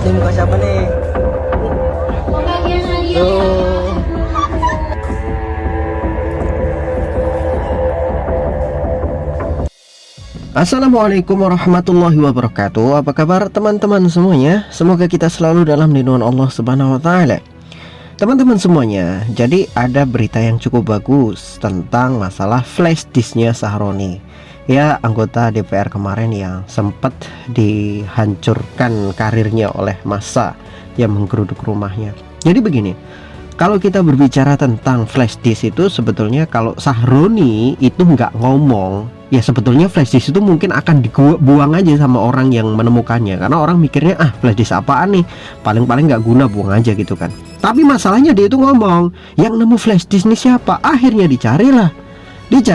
Nih muka siapa nih? Tuh. Assalamualaikum warahmatullahi wabarakatuh. Apa kabar teman-teman semuanya? Semoga kita selalu dalam lindungan Allah Subhanahu wa taala. Teman-teman semuanya, jadi ada berita yang cukup bagus tentang masalah flash disknya Syahroni. Ya, anggota DPR kemarin yang sempat dihancurkan karirnya oleh massa yang menggeruduk rumahnya. Jadi begini, kalau kita berbicara tentang flash disk itu sebetulnya kalau Syahroni itu nggak ngomong, ya sebetulnya flash disk itu mungkin akan dibuang aja sama orang yang menemukannya, karena orang mikirnya flash disk apaan nih, paling-paling nggak guna, buang aja gitu kan. Tapi masalahnya dia itu ngomong, yang nemu flash disk ini siapa? Akhirnya dicari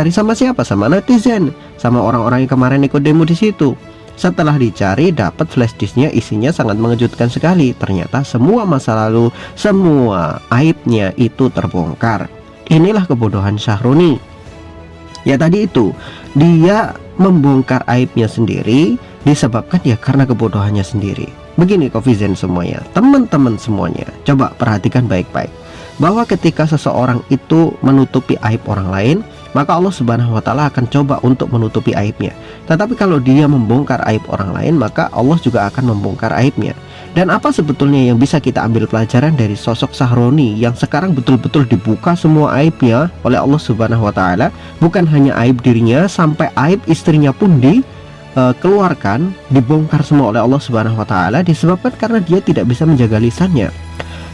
sama siapa? Sama netizen, sama orang-orang yang kemarin ikut demo di situ. Setelah dicari, dapat flash disknya, isinya sangat mengejutkan sekali. Ternyata semua masa lalu, semua aibnya itu terbongkar. Inilah kebodohan Syahroni. Ya tadi itu, dia membongkar aibnya sendiri disebabkan ya karena kebodohannya sendiri. Begini Kofizen semuanya, teman-teman semuanya, coba perhatikan baik-baik, bahwa ketika seseorang itu menutupi aib orang lain, maka Allah Subhanahu wa taala akan coba untuk menutupi aibnya. Tetapi kalau dia membongkar aib orang lain, maka Allah juga akan membongkar aibnya. Dan apa sebetulnya yang bisa kita ambil pelajaran dari sosok Syahroni yang sekarang betul-betul dibuka semua aibnya oleh Allah Subhanahu wa taala? Bukan hanya aib dirinya, sampai aib istrinya pun dikeluarkan, dibongkar semua oleh Allah Subhanahu wa taala, disebabkan karena dia tidak bisa menjaga lisannya.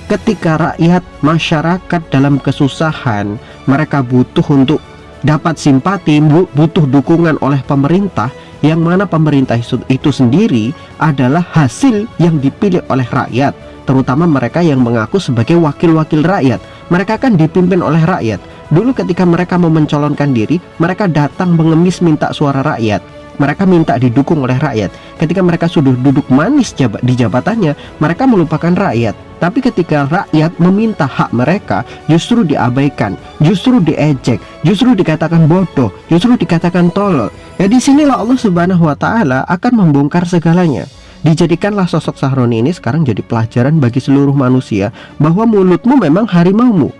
Ketika rakyat masyarakat dalam kesusahan, mereka butuh untuk dapat simpati, butuh dukungan oleh pemerintah, yang mana pemerintah itu sendiri adalah hasil yang dipilih oleh rakyat, terutama mereka yang mengaku sebagai wakil-wakil rakyat. Mereka kan dipimpin oleh rakyat. Dulu ketika mereka mau mencalonkan diri, mereka datang mengemis minta suara rakyat, mereka minta didukung oleh rakyat. Ketika mereka sudah duduk manis di jabatannya, mereka melupakan rakyat. Tapi ketika rakyat meminta hak mereka, justru diabaikan, justru diejek, justru dikatakan bodoh, justru dikatakan tolol. Ya disinilah Allah Subhanahu wa taala akan membongkar segalanya. Dijadikanlah sosok Syahroni ini sekarang jadi pelajaran bagi seluruh manusia, bahwa mulutmu memang harimaumu.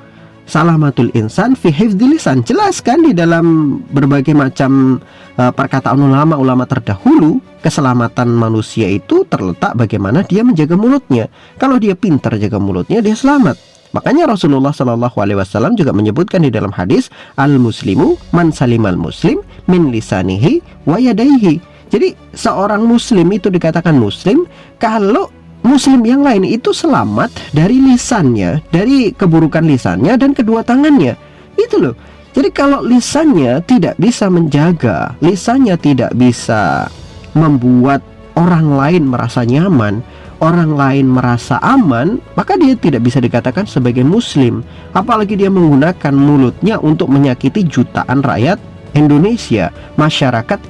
Salamatul insan fi hifdzil lisan, jelaskan di dalam berbagai macam perkataan ulama terdahulu, keselamatan manusia itu terletak bagaimana dia menjaga mulutnya. Kalau dia pintar jaga mulutnya, dia selamat. Makanya Rasulullah Shallallahu Alaihi Wasallam juga menyebutkan di dalam hadis, al muslimu man salimal muslim min lisanihi wa yadaihi. Jadi seorang muslim itu dikatakan muslim kalau muslim yang lain itu selamat dari lisannya, dari keburukan lisannya dan kedua tangannya. Itu loh. Jadi kalau lisannya tidak bisa menjaga, lisannya tidak bisa membuat orang lain merasa nyaman, orang lain merasa aman, maka dia tidak bisa dikatakan sebagai muslim. Apalagi dia menggunakan mulutnya untuk menyakiti jutaan rakyat Indonesia, masyarakat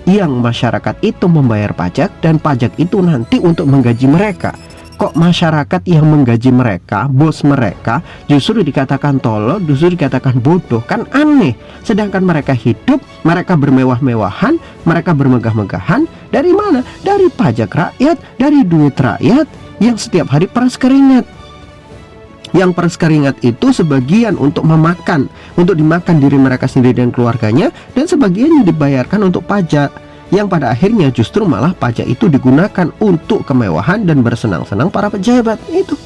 itu membayar pajak, dan pajak itu nanti untuk menggaji mereka. Kok masyarakat yang menggaji mereka, bos mereka, justru dikatakan tolol, justru dikatakan bodoh? Kan aneh. Sedangkan mereka hidup, mereka bermewah-mewahan, mereka bermegah-megahan. Dari mana? Dari pajak rakyat, dari duit rakyat yang setiap hari peras keringat. Yang peras keringat itu sebagian untuk dimakan diri mereka sendiri dan keluarganya, dan sebagian dibayarkan untuk pajak, yang pada akhirnya justru malah pajak itu digunakan untuk kemewahan dan bersenang-senang para pejabat itu.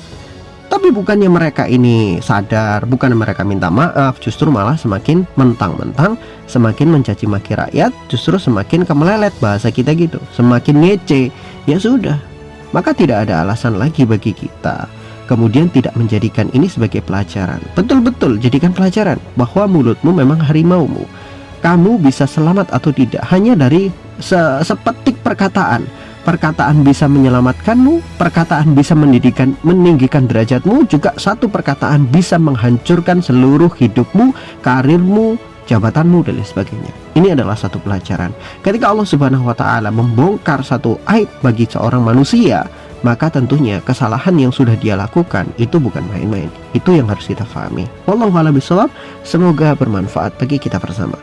Tapi bukannya mereka ini sadar, bukannya mereka minta maaf, justru malah semakin mentang-mentang, semakin mencaci maki rakyat, justru semakin kemelelet, bahasa kita gitu, semakin ngece. Ya sudah, maka tidak ada alasan lagi bagi kita kemudian tidak menjadikan ini sebagai pelajaran. Betul-betul jadikan pelajaran bahwa mulutmu memang harimaumu. Kamu bisa selamat atau tidak hanya dari sepetik perkataan. Perkataan bisa menyelamatkanmu, perkataan bisa meninggikan derajatmu, juga satu perkataan bisa menghancurkan seluruh hidupmu, karirmu, jabatanmu, dan lain sebagainya. Ini adalah satu pelajaran. Ketika Allah Subhanahu wa taala membongkar satu aib bagi seorang manusia, maka tentunya kesalahan yang sudah dia lakukan itu bukan main-main. Itu yang harus kita pahami. Wallahu a'lam bishawab. Semoga bermanfaat bagi kita bersama.